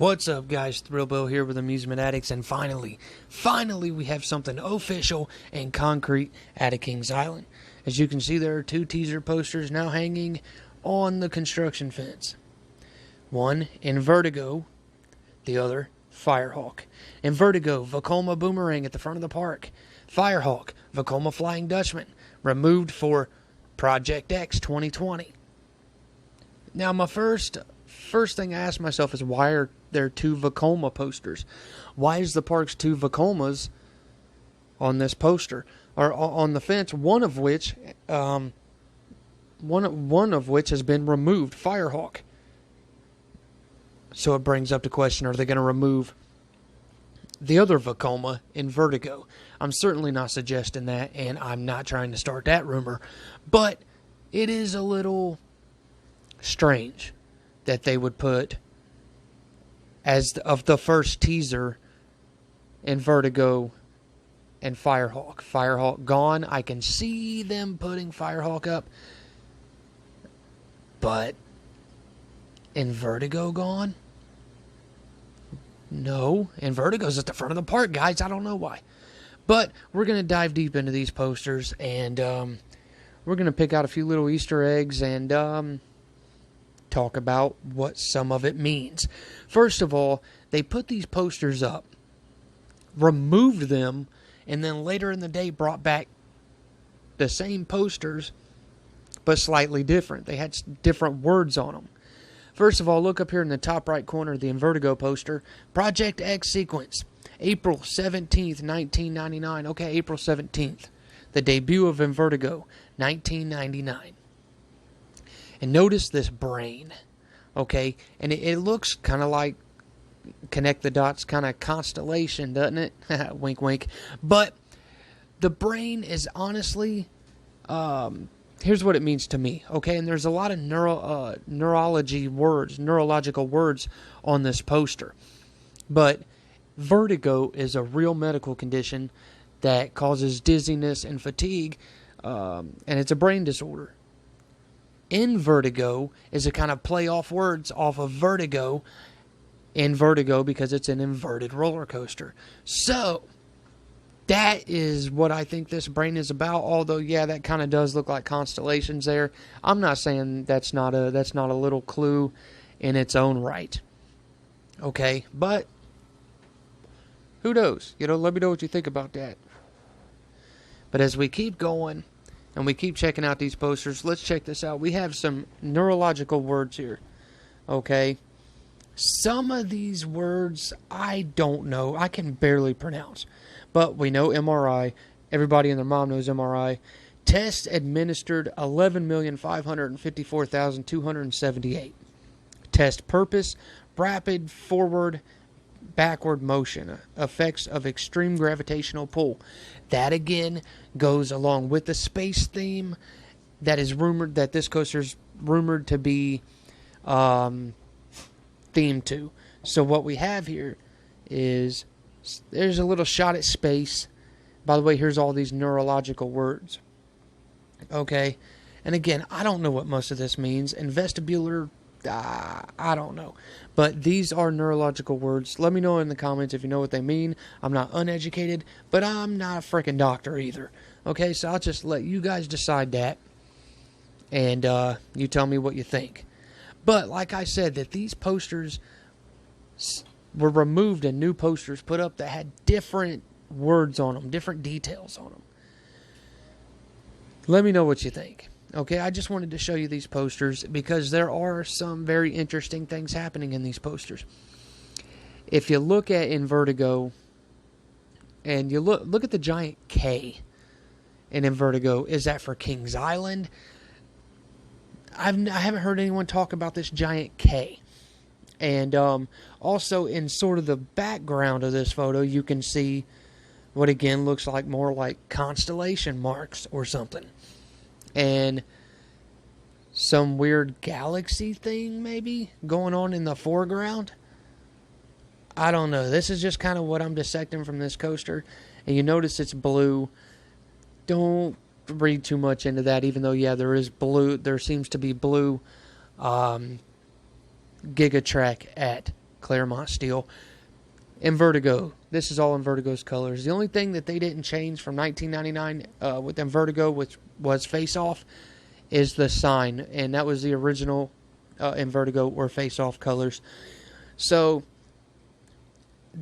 What's up, guys? Thrill Bill here with Amusement Addicts, and finally we have something official and concrete at Kings Island. As you can see, there are two teaser posters now hanging on the construction fence. One in Vertigo, the other Firehawk. In Vertigo, Vekoma Boomerang at the front of the park. Firehawk, Vekoma Flying Dutchman, removed for Project X 2020. Now, my first thing I asked myself is, why are there two Vekoma posters? Why is the park's two Vekomas on this poster, or on the fence? One of which has been removed, Firehawk. So it brings up the question: are they going to remove the other Vekoma in Vertigo? I'm certainly not suggesting that, and I'm not trying to start that rumor, but it is a little strange that they would put as of the first teaser in Vertigo and Firehawk. Firehawk gone. I can see them putting Firehawk up, but in Vertigo gone? No, in Vertigo's at the front of the park, guys. I don't know why. But we're going to dive deep into these posters, and we're going to pick out a few little Easter eggs and talk about what some of it means. First of all, they put these posters up, removed them, and then later in the day brought back the same posters, but slightly different. They had different words on them. First of all, look up here in the top right corner of the Invertigo poster. Project X sequence, April 17th, 1999. Okay, April 17th. The debut of Invertigo, 1999. And notice this brain, okay? And it looks kind of like, connect the dots, kind of constellation, doesn't it? Wink, wink. But the brain is honestly, here's what it means to me, okay? And there's a lot of neurological words on this poster. But vertigo is a real medical condition that causes dizziness and fatigue, and it's a brain disorder. Invertigo is a kind of play off words off of vertigo, Invertigo, because it's an inverted roller coaster. So that is what I think this brain is about. Although, yeah, that kind of does look like constellations there. I'm not saying that's not a little clue in its own right. Okay, but who knows? Let me know what you think about that. But as we keep going and we keep checking out these posters, let's check this out. We have some neurological words here. Okay, some of these words I don't know. I can barely pronounce. But we know MRI. Everybody and their mom knows MRI. Test administered 11,554,278. Test purpose: rapid forward, backward motion. Effects of extreme gravitational pull. That again goes along with the space theme that is rumored, that this coaster's rumored to be themed to. So what we have here is, there's a little shot at space. By the way, here's all these neurological words. Okay? And again, I don't know what most of this means. And vestibular, I don't know. But these are neurological words. Let me know in the comments if you know what they mean. I'm not uneducated, but I'm not a freaking doctor either. Okay? So I'll just let you guys decide that. And you tell me what you think. But like I said, that these posters were removed and new posters put up that had different words on them, different details on them. Let me know what you think. Okay, I just wanted to show you these posters because there are some very interesting things happening in these posters. If you look at Invertigo and you look at the giant K in Invertigo, is that for Kings Island? I haven't heard anyone talk about this giant K. And also in sort of the background of this photo, you can see what again looks like more like constellation marks or something. And some weird galaxy thing maybe going on in the foreground. I don't know. This is just kind of what I'm dissecting from this coaster. And you notice it's blue. Don't read too much into that, even though, yeah, there is blue. There seems to be blue Giga Track at Claremont steel. In Vertigo, this is all in Vertigo's colors. The only thing that they didn't change from 1999 with Vertigo, which was Face Off, is the sign, and that was the original in Vertigo or Face Off colors. So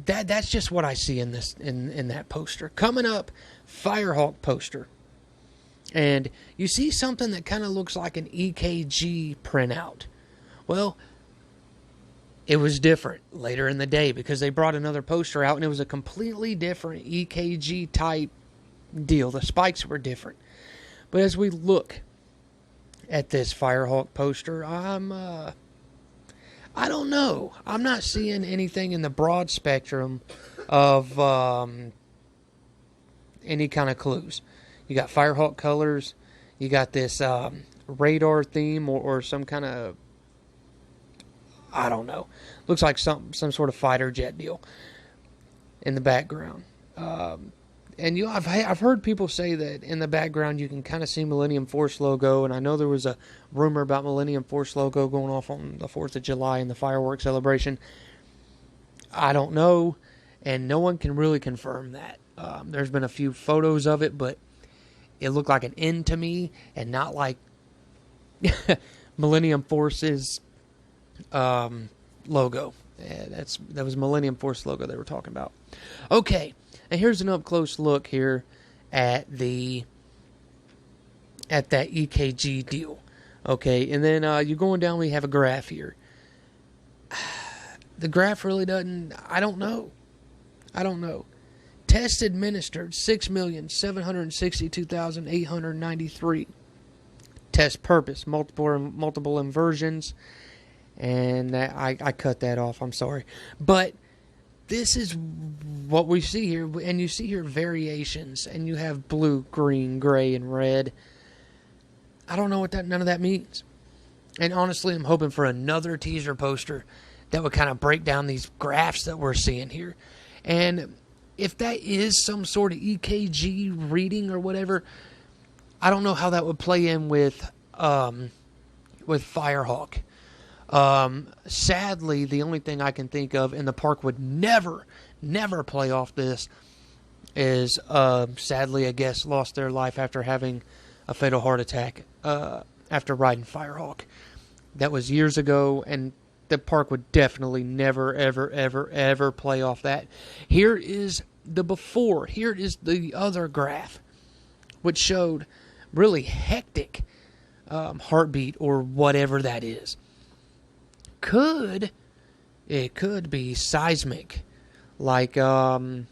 that's just what I see in this in that poster. Coming up, Firehawk poster, and you see something that kind of looks like an EKG printout. Well, it was different later in the day because they brought another poster out and it was a completely different EKG type deal. The spikes were different. But as we look at this Firehawk poster, I don't know. I'm not seeing anything in the broad spectrum of any kind of clues. You got Firehawk colors. You got this radar theme or some kind of, I don't know. Looks like some sort of fighter jet deal in the background. And I've heard people say that in the background you can kind of see Millennium Force logo, and I know there was a rumor about Millennium Force logo going off on the 4th of July in the fireworks celebration. I don't know, and no one can really confirm that. There's been a few photos of it, but it looked like an N to me, and not like Millennium Force's logo. Yeah, that was Millennium Force logo they were talking about. Okay, and here's an up close look here at that EKG deal. Okay, and then you're going down. We have a graph here. The graph really doesn't. I don't know. Test administered 6,762,893. Test purpose multiple inversions. And I cut that off. I'm sorry. But this is what we see here. And you see here variations. And you have blue, green, gray, and red. I don't know what none of that means. And honestly, I'm hoping for another teaser poster that would kind of break down these graphs that we're seeing here. And if that is some sort of EKG reading or whatever, I don't know how that would play in with Firehawk. Sadly, the only thing I can think of, and the park would never play off this, is sadly a guest lost their life after having a fatal heart attack after riding Firehawk. That was years ago, and the park would definitely never, ever play off that. Here is the before. Here is the other graph, which showed really hectic heartbeat or whatever that is. It could be seismic, like the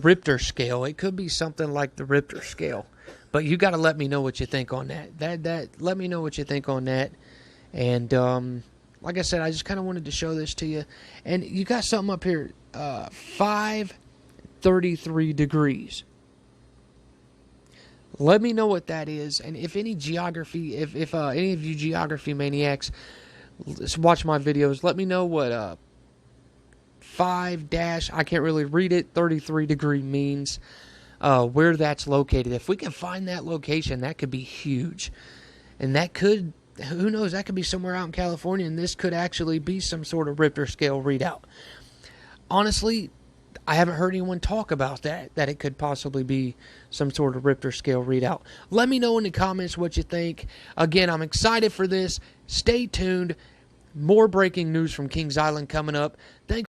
Richter scale. It could be something like the Richter scale. But you got to let me know what you think on that. Let me know what you think on that. And like I said, I just kind of wanted to show this to you. And you got something up here, 533 degrees. Let me know what that is, and if any geography, if any of you geography maniacs watch my videos, let me know what 5 dash, I can't really read it, 33 degree means, where that's located. If we can find that location, that could be huge, and that could, who knows, that could be somewhere out in California, and this could actually be some sort of Richter scale readout. Honestly, I haven't heard anyone talk about that it could possibly be some sort of Richter scale readout. Let me know in the comments what you think. Again, I'm excited for this. Stay tuned. More breaking news from Kings Island coming up. Thanks.